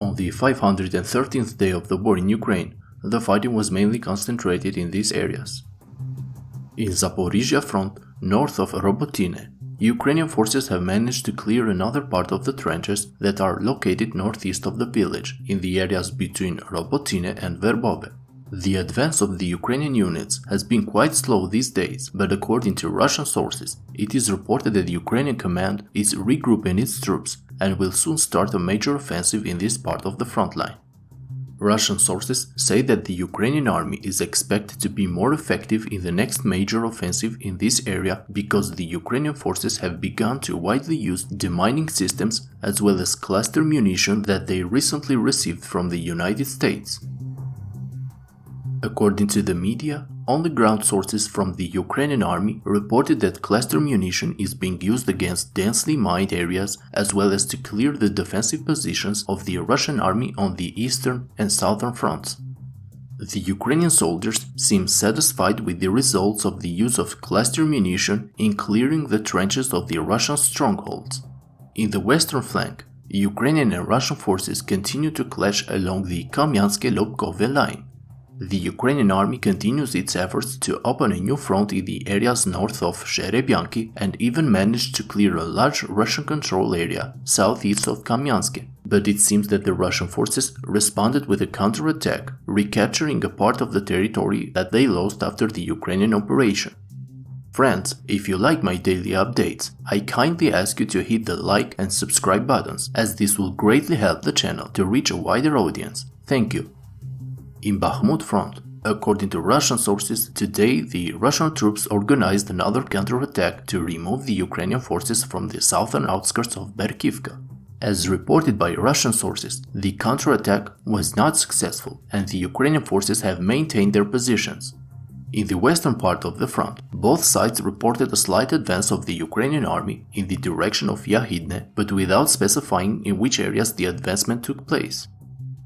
On the 513th day of the war in Ukraine, the fighting was mainly concentrated in these areas. In Zaporizhzhia front, north of Robotine, Ukrainian forces have managed to clear another part of the trenches that are located northeast of the village, in the areas between Robotine and Verbove. The advance of the Ukrainian units has been quite slow these days, but according to Russian sources, it is reported that the Ukrainian command is regrouping its troops and will soon start a major offensive in this part of the front line. Russian sources say that the Ukrainian army is expected to be more effective in the next major offensive in this area because the Ukrainian forces have begun to widely use demining systems as well as cluster munition that they recently received from the United States. According to the media, on-the-ground sources from the Ukrainian army reported that cluster munition is being used against densely mined areas as well as to clear the defensive positions of the Russian army on the eastern and southern fronts. The Ukrainian soldiers seem satisfied with the results of the use of cluster munition in clearing the trenches of the Russian strongholds. In the western flank, Ukrainian and Russian forces continue to clash along the Kupyansk-Lobkove line. The Ukrainian army continues its efforts to open a new front in the areas north of Sherebyanki and even managed to clear a large Russian control area southeast of Kamyansk. But it seems that the Russian forces responded with a counterattack, recapturing a part of the territory that they lost after the Ukrainian operation. Friends, if you like my daily updates, I kindly ask you to hit the like and subscribe buttons, as this will greatly help the channel to reach a wider audience. Thank you. In Bakhmut front, according to Russian sources, today the Russian troops organized another counterattack to remove the Ukrainian forces from the southern outskirts of Vremivka. As reported by Russian sources, the counterattack was not successful and the Ukrainian forces have maintained their positions. In the western part of the front, both sides reported a slight advance of the Ukrainian army in the direction of Yahidne, but without specifying in which areas the advancement took place.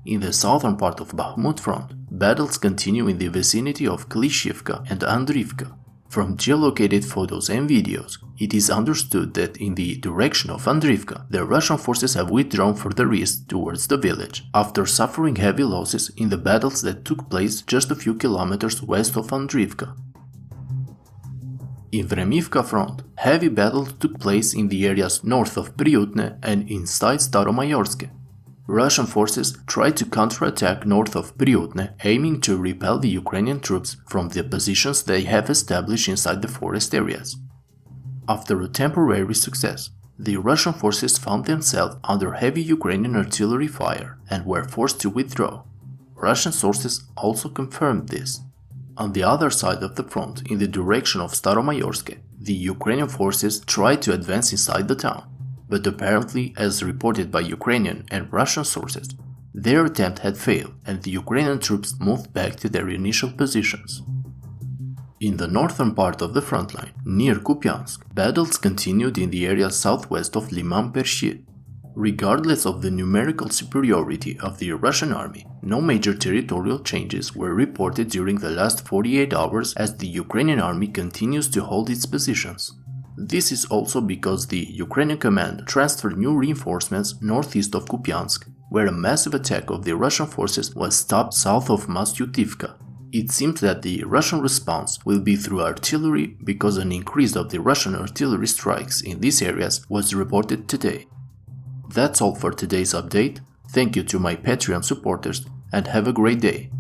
In the southern part of Bakhmut front, battles continue in the vicinity of Klishivka and Andriivka. From geolocated photos and videos, it is understood that in the direction of Andriivka, the Russian forces have withdrawn further east towards the village, after suffering heavy losses in the battles that took place just a few kilometers west of Andriivka. In Vremivka front, heavy battles took place in the areas north of Priutne and inside Staromayorsk. Russian forces tried to counterattack north of Priutne, aiming to repel the Ukrainian troops from the positions they have established inside the forest areas. After a temporary success, the Russian forces found themselves under heavy Ukrainian artillery fire and were forced to withdraw. Russian sources also confirmed this. On the other side of the front, in the direction of Staromayorsk, the Ukrainian forces tried to advance inside the town. But apparently, as reported by Ukrainian and Russian sources, their attempt had failed and the Ukrainian troops moved back to their initial positions. In the northern part of the front line, near Kupyansk, battles continued in the area southwest of Liman Pershit. Regardless of the numerical superiority of the Russian army, no major territorial changes were reported during the last 48 hours as the Ukrainian army continues to hold its positions. This is also because the Ukrainian command transferred new reinforcements northeast of Kupyansk, where a massive attack of the Russian forces was stopped south of Mastyutivka. It seems that the Russian response will be through artillery because an increase of the Russian artillery strikes in these areas was reported today. That's all for today's update. Thank you to my Patreon supporters and have a great day.